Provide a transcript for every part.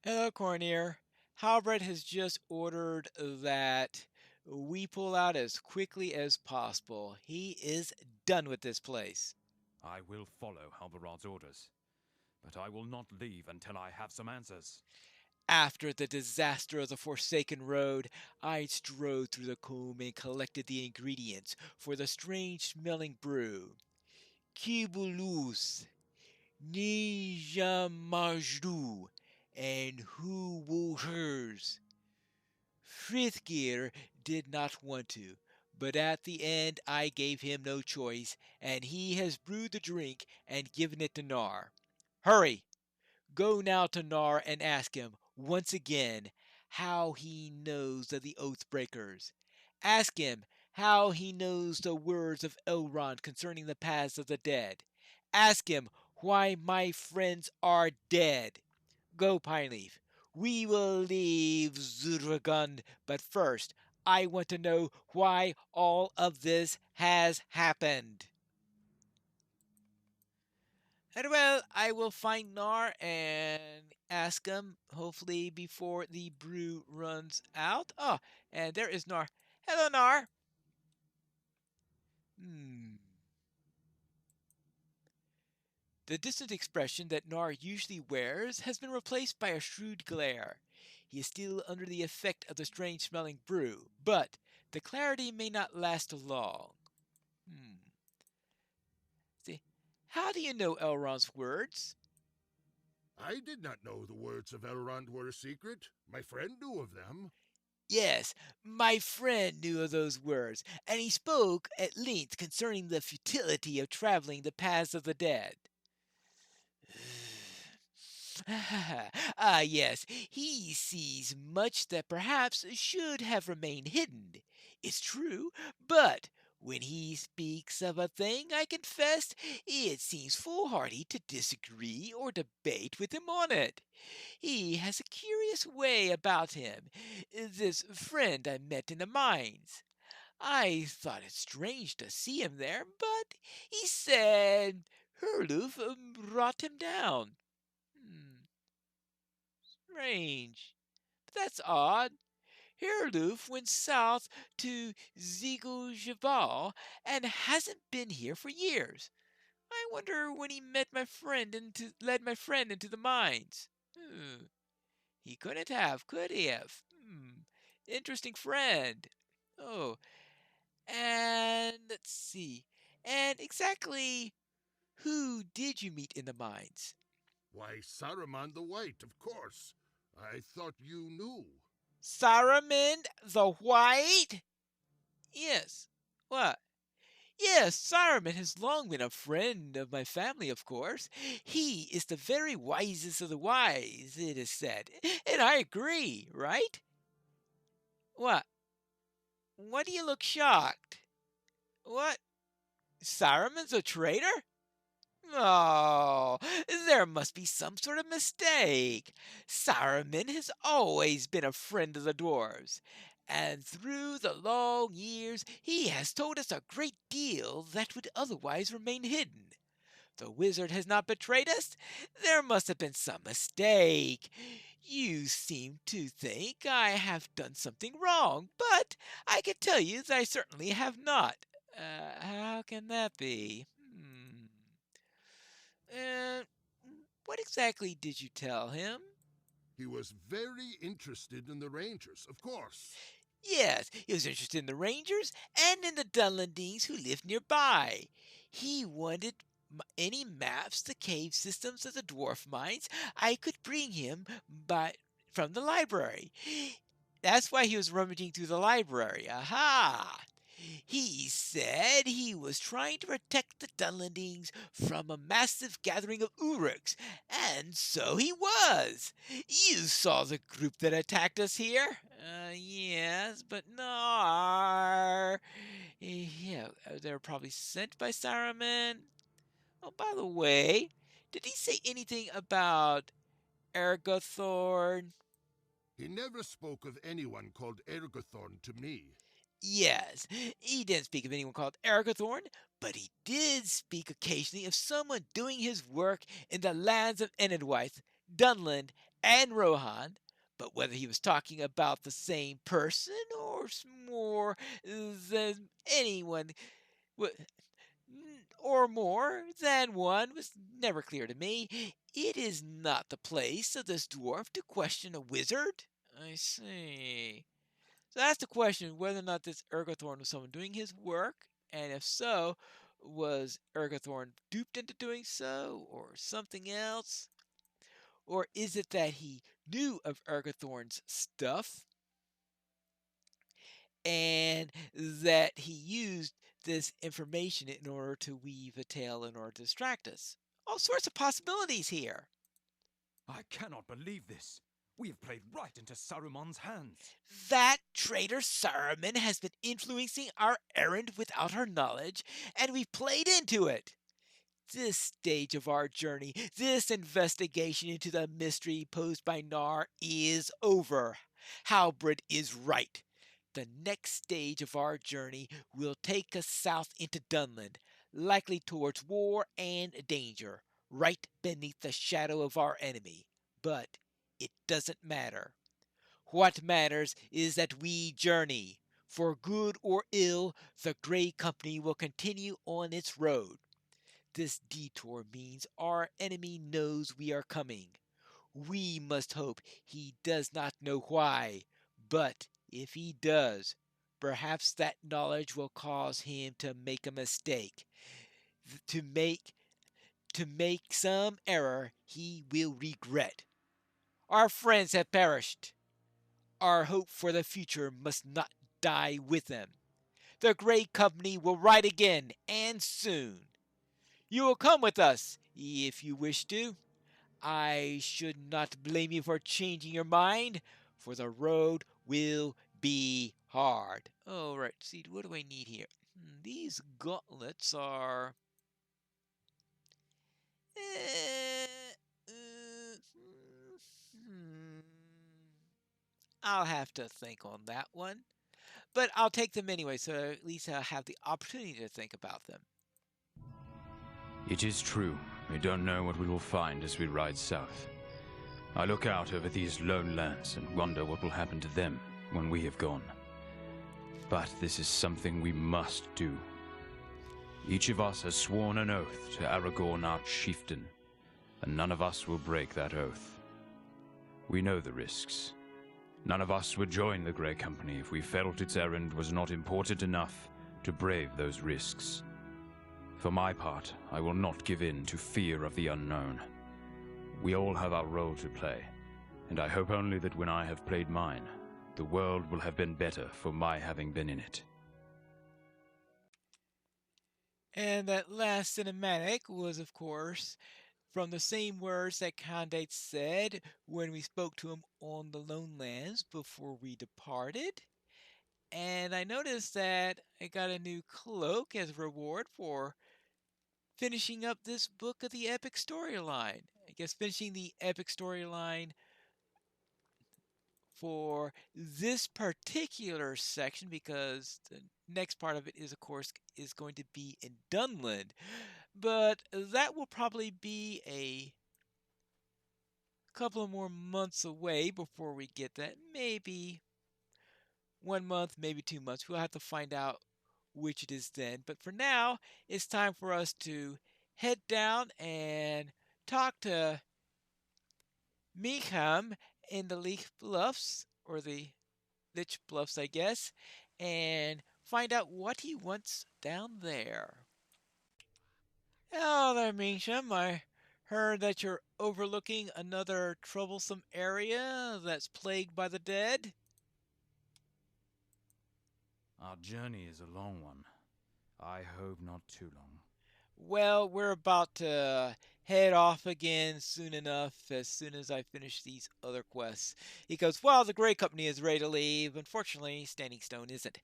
Hello, Cornier. Halbert has just ordered that we pull out as quickly as possible. He is done with this place. I will follow Halberad's orders, but I will not leave until I have some answers. After the disaster of the Forsaken Road, I strode through the comb and collected the ingredients for the strange smelling brew. Kibulus, Nijamajdu, and Huwuhers. Frithgear did not want to, but at the end I gave him no choice, and he has brewed the drink and given it to Nar. Hurry! Go now to Nar and ask him, once again, how he knows of the Oathbreakers. Ask him how he knows the words of Elrond concerning the paths of the dead. Ask him why my friends are dead. Go, Pineleaf. We will leave Zuragund, but first, I want to know why all of this has happened. And well, I will find Nar and ask him, hopefully before the brew runs out. Oh, and there is Nar. Hello, Nar. Hmm. The distant expression that Nar usually wears has been replaced by a shrewd glare. He is still under the effect of the strange smelling brew, but the clarity may not last long. Hmm. See, how do you know Elrond's words? I did not know the words of Elrond were a secret. My friend knew of them. Yes, my friend knew of those words, and he spoke at length concerning the futility of traveling the paths of the dead. Yes, he sees much that perhaps should have remained hidden. It's true, but when he speaks of a thing, I confess it seems foolhardy to disagree or debate with him on it. He has a curious way about him, this friend I met in the mines. I thought it strange to see him there, but he said Herluf brought him down. Hmm. Strange. But that's odd. Herluf went south to Ziegel and hasn't been here for years. I wonder when he led my friend into the mines. He couldn't have, could he have? Interesting friend. Oh, and let's see. And exactly who did you meet in the mines? Why, Saruman the White, of course. I thought you knew. Saruman the White? Yes. What? Yes, Saruman has long been a friend of my family, of course. He is the very wisest of the wise, it is said. And I agree, right? What? Why do you look shocked? What? Saruman's a traitor? Oh, there must be some sort of mistake. Saruman has always been a friend of the dwarves, and through the long years he has told us a great deal that would otherwise remain hidden. The wizard has not betrayed us. There must have been some mistake. You seem to think I have done something wrong, but I can tell you that I certainly have not. How can that be? And what exactly did you tell him? He was very interested in the Rangers, of course. Yes, he was interested in the Rangers and in the Dunlendings who lived nearby. He wanted any maps to cave systems of the dwarf mines I could bring him by from the library. That's why he was rummaging through the library. Aha! He said he was trying to protect the Dunlendings from a massive gathering of Uruks, and so he was. You saw the group that attacked us here? Yes, but no. Yeah, they were probably sent by Saruman. Oh, by the way, did he say anything about Ergothorn? He never spoke of anyone called Ergothorn to me. Yes, he didn't speak of anyone called Ergothorn, but he did speak occasionally of someone doing his work in the lands of Enedwaith, Dunland, and Rohan, but whether he was talking about the same person or more than anyone or more than one was never clear to me. It is not the place of this dwarf to question a wizard. I see. So that's the question, whether or not this Ergothorn was someone doing his work, and if so, was Ergothorn duped into doing so, or something else? Or is it that he knew of Ergothorn's stuff and that he used this information in order to weave a tale in order to distract us? All sorts of possibilities here. I cannot believe this. We have played right into Saruman's hands. That traitor Saruman has been influencing our errand without our knowledge, and we've played into it. This stage of our journey, this investigation into the mystery posed by Nar is over. Halberd is right. The next stage of our journey will take us south into Dunland, likely towards war and danger, right beneath the shadow of our enemy. But it doesn't matter. What matters is that we journey. For good or ill, the Grey Company will continue on its road. This detour means our enemy knows we are coming. We must hope he does not know why, but if he does, perhaps that knowledge will cause him to make a mistake, to make some error he will regret. Our friends have perished. Our hope for the future must not die with them. The Grey Company will ride again, and soon. You will come with us, if you wish to. I should not blame you for changing your mind, for the road will be hard. Oh, right. See, what do I need here? These gauntlets are. Hmm. I'll have to think on that one. But I'll take them anyway, so at least I'll have the opportunity to think about them. It is true. We don't know what we will find as we ride south. I look out over these lone lands and wonder what will happen to them when we have gone. But this is something we must do. Each of us has sworn an oath to Aragorn our chieftain, and none of us will break that oath. We know the risks. None of us would join the Grey Company if we felt its errand was not important enough to brave those risks. For my part, I will not give in to fear of the unknown. We all have our role to play, and I hope only that when I have played mine, the world will have been better for my having been in it. And that last cinematic was, of course, from the same words that Candide said when we spoke to him on the Lone Lands before we departed. And I noticed that I got a new cloak as a reward for finishing up this book of the epic storyline. I guess finishing the epic storyline for this particular section, because the next part of it is, of course, is going to be in Dunland. But that will probably be a couple of more months away before we get that. Maybe 1 month, maybe 2 months. We'll have to find out which it is then. But for now, it's time for us to head down and talk to Meekham in the Leaf Bluffs, or the Lich Bluffs, I guess, and find out what he wants down there. Hello there, Meekham. I heard that you're overlooking another troublesome area that's plagued by the dead. Our journey is a long one. I hope not too long. Well, we're about to head off again soon enough, as soon as I finish these other quests. He goes, well, the Grey Company is ready to leave. Unfortunately, Standing Stone isn't.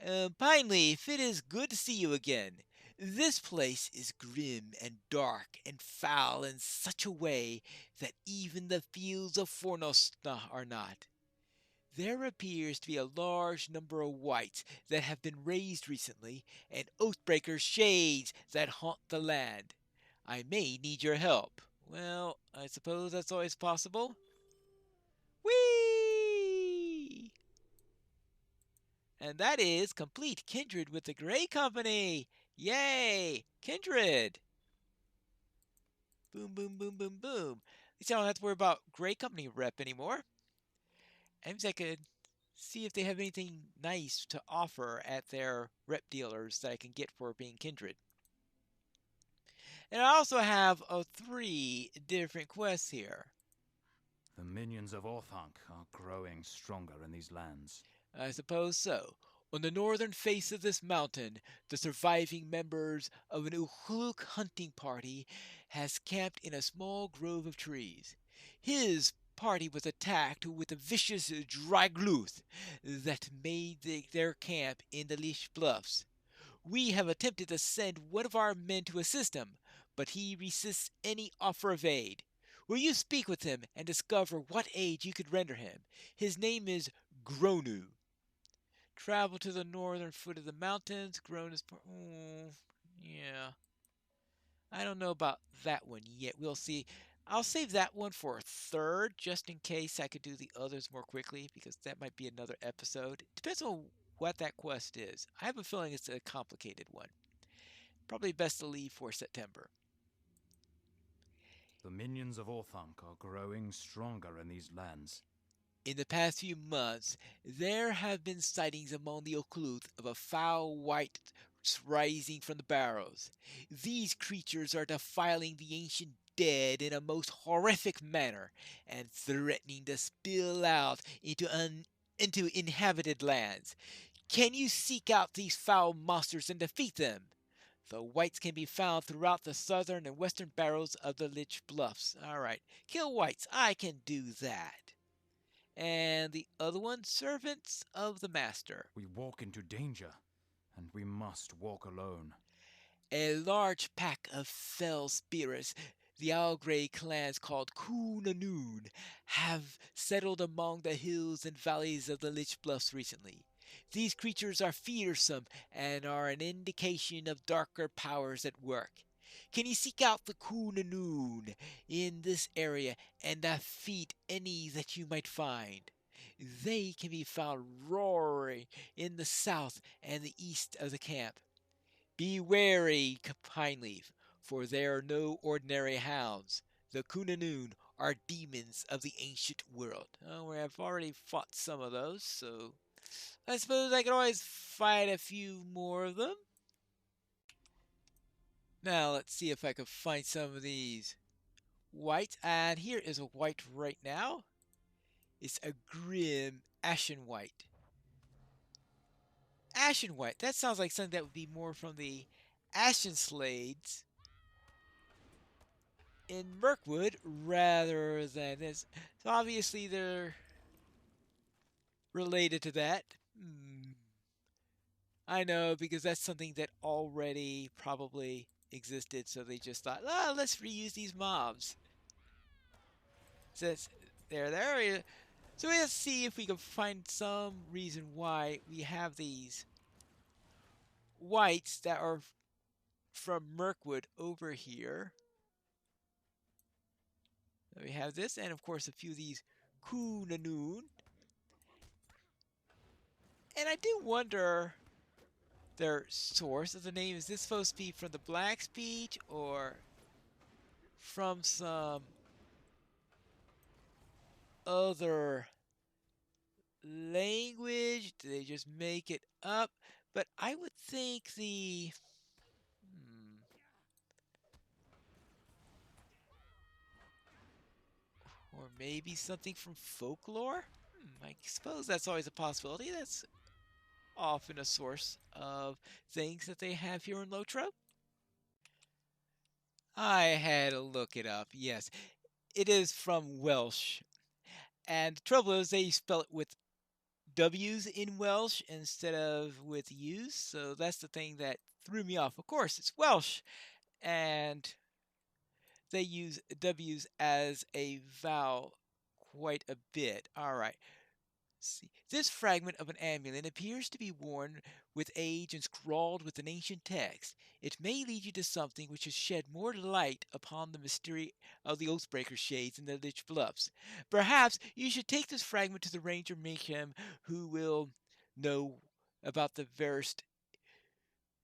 Pineleaf, it is good to see you again. This place is grim and dark and foul in such a way that even the fields of Fornosna are not. There appears to be a large number of wights that have been raised recently, and Oathbreaker shades that haunt the land. I may need your help. Well, I suppose that's always possible. Whee! And that is complete kindred with the Gray Company. Yay! Kindred! Boom, boom, boom, boom, boom. At least I don't have to worry about Gray Company rep anymore. Maybe I could see if they have anything nice to offer at their rep dealers that I can get for being kindred. And I also have 3 different quests here. The minions of Orthanc are growing stronger in these lands. I suppose so. On the northern face of this mountain, the surviving members of an Ukhluk hunting party has camped in a small grove of trees. His party was attacked with a vicious Dragluth that made their camp in the Lish Bluffs. We have attempted to send one of our men to assist him, but he resists any offer of aid. Will you speak with him and discover what aid you could render him? His name is Gronu. Travel to the northern foot of the mountains. Gronu's. Oh, yeah. I don't know about that one yet. We'll see. I'll save that one for a third, just in case I could do the others more quickly, because that might be another episode. Depends on what that quest is. I have a feeling it's a complicated one. Probably best to leave for September. The minions of Orthanc are growing stronger in these lands. In the past few months, there have been sightings among the Okluth of a foul white rising from the barrows. These creatures are defiling the ancient dead in a most horrific manner and threatening to spill out into inhabited lands. Can you seek out these foul monsters and defeat them? The whites can be found throughout the southern and western barrows of the Lich Bluffs. All right, kill whites. I can do that. And the other one, servants of the master. We walk into danger, and we must walk alone. A large pack of fell spirits, the Algrey clans called Kunanoon, have settled among the hills and valleys of the Lich Bluffs recently. These creatures are fearsome and are an indication of darker powers at work. Can you seek out the Kunanoon in this area and defeat any that you might find? They can be found roaring in the south and the east of the camp. Be wary, Pineleaf, for they are no ordinary hounds. The Kunanoon are demons of the ancient world. Oh, I've already fought some of those, so I suppose I could always fight a few more of them. Now let's see if I can find some of these whites. And here is a white right now. It's a grim ashen white. Ashen white. That sounds like something that would be more from the Ashen Slades in Mirkwood rather than this. So obviously they're related to that. I know, because that's something that already probably existed, so they just thought, let's reuse these mobs. So it's, there. So let's see if we can find some reason why we have these whites that are from Mirkwood over here. So we have this, and of course a few of these Kunanoon. And I do wonder their source of the name. Is this supposed to be from the Black speech or from some other language? Do they just make it up? But I would think the or maybe something from folklore? I suppose that's always a possibility. That's often a source of things that they have here in Lotro. I had to look it up. Yes, it is from Welsh. And the trouble is they spell it with W's in Welsh instead of with U's. So that's the thing that threw me off. Of course, it's Welsh. And they use W's as a vowel quite a bit. All right. See, this fragment of an amulet appears to be worn with age and scrawled with an ancient text. It may lead you to something which has shed more light upon the mystery of the Oathbreaker shades in the Lich Bluffs. Perhaps you should take this fragment to the Ranger Mayhem, who will know about the versed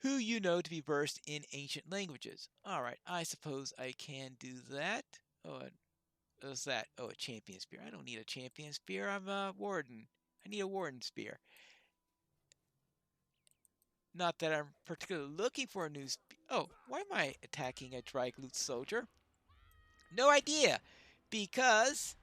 who you know to be versed in ancient languages. All right, I suppose I can do that. Oh, what's that? Oh, a champion spear. I don't need a champion spear. I'm a warden. I need a warden spear. Not that I'm particularly looking for a new spear. Oh, why am I attacking a Drygloot soldier? No idea. Because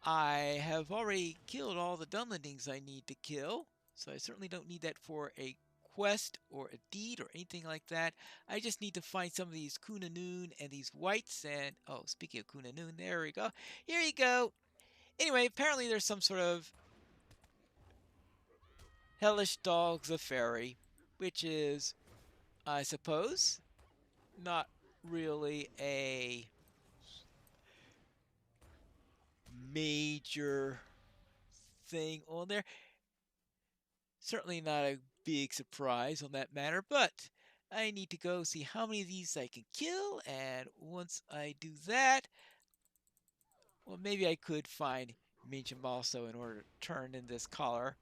I have already killed all the Dunlendings I need to kill. So I certainly don't need that for a quest or a deed or anything like that. I just need to find some of these Kunanoon and these whites. And, oh, speaking of Kunanoon, there we go. Here you go. Anyway, apparently there's some sort of hellish dogs of fairy, which is, I suppose, not really a major thing on there. Certainly not a big surprise on that matter, but I need to go see how many of these I can kill, and once I do that, well, maybe I could find Mincham also in order to turn in this collar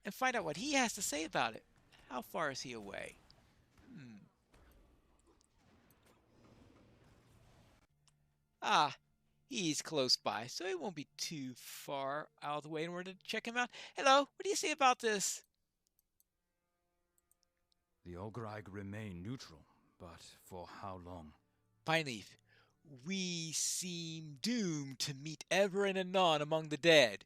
and find out what he has to say about it. How far is he away? Ah, he's close by, so it won't be too far out of the way in order to check him out. Hello, what do you say about this? The Ograg remain neutral, but for how long? Pineleaf, we seem doomed to meet ever and anon among the dead.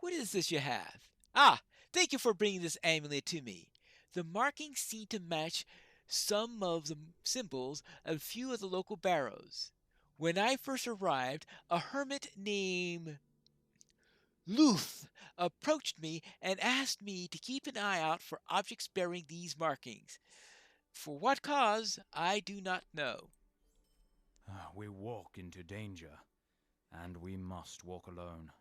What is this you have? Ah, thank you for bringing this amulet to me. The markings seem to match some of the symbols of a few of the local barrows. When I first arrived, a hermit named Luth approached me and asked me to keep an eye out for objects bearing these markings. For what cause, I do not know. We walk into danger, and we must walk alone.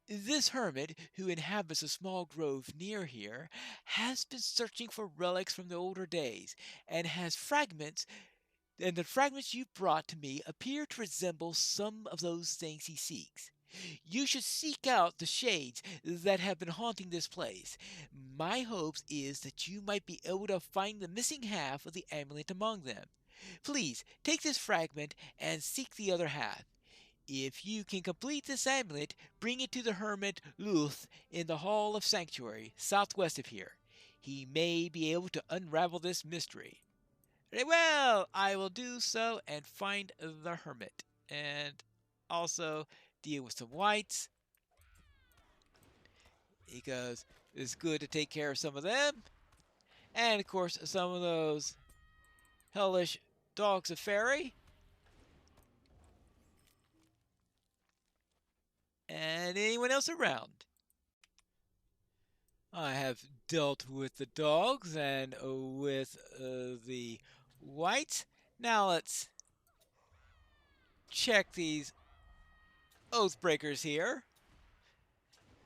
This hermit, who inhabits a small grove near here, has been searching for relics from the older days, and has fragments, and the fragments you brought to me appear to resemble some of those things he seeks. You should seek out the shades that have been haunting this place. My hopes is that you might be able to find the missing half of the amulet among them. Please take this fragment and seek the other half. If you can complete this amulet, bring it to the hermit Luth in the Hall of Sanctuary, southwest of here. He may be able to unravel this mystery. Very well, I will do so and find the hermit. And also deal with some whites, because it's good to take care of some of them. And of course, some of those hellish dogs of fairy. And anyone else around. I have dealt with the dogs and with the whites. Now let's check these Oathbreakers here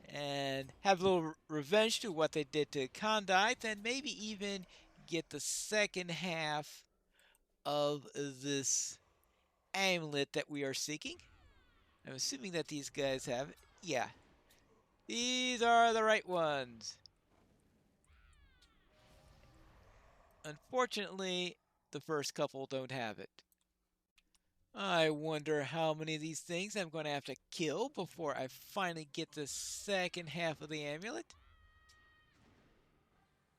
and have a little revenge to what they did to Condite, and maybe even get the second half of this amulet that we are seeking. I'm assuming that these guys have it. Yeah, these are the right ones. Unfortunately, the first couple don't have it. I wonder how many of these things I'm going to have to kill before I finally get the second half of the amulet.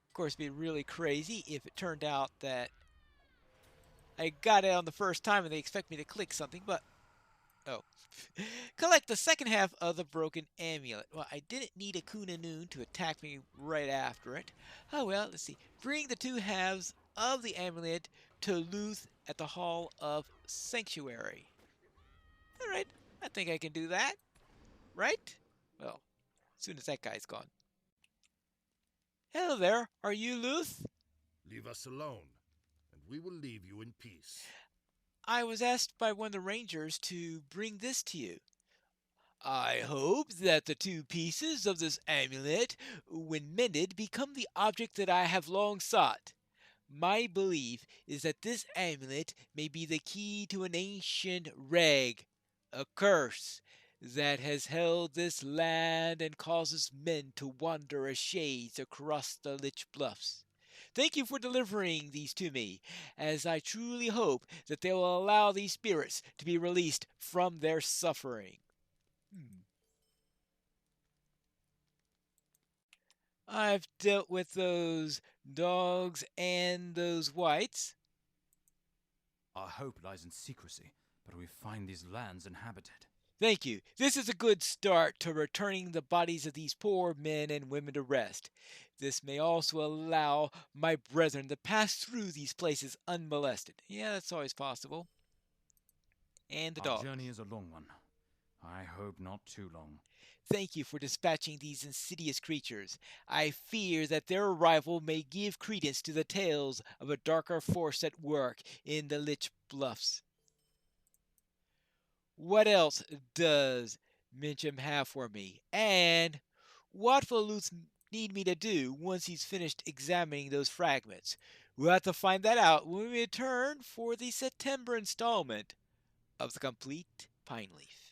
Of course, it'd be really crazy if it turned out that I got it on the first time and they expect me to click something, but oh. Collect the second half of the broken amulet. Well, I didn't need a Kunanoon to attack me right after it. Oh well, let's see. Bring the two halves of the amulet to Luth at the Hall of Sanctuary. Alright, I think I can do that. Right? Well, as soon as that guy's gone. Hello there, are you Luth? Leave us alone, and we will leave you in peace. I was asked by one of the rangers to bring this to you. I hope that the two pieces of this amulet, when mended, become the object that I have long sought. My belief is that this amulet may be the key to an ancient reg, a curse, that has held this land and causes men to wander as shades across the Lich Bluffs. Thank you for delivering these to me, as I truly hope that they will allow these spirits to be released from their suffering. I've dealt with those dogs and those whites. Our hope lies in secrecy, but we find these lands inhabited. Thank you. This is a good start to returning the bodies of these poor men and women to rest. This may also allow my brethren to pass through these places unmolested. Yeah, that's always possible. And the Our dogs. journey is a long one. I hope not too long. Thank you for dispatching these insidious creatures. I fear that their arrival may give credence to the tales of a darker force at work in the Lich Bluffs. What else does Mincham have for me? And what will Luth need me to do once he's finished examining those fragments? We'll have to find that out when we return for the September installment of the Complete Pineleaf.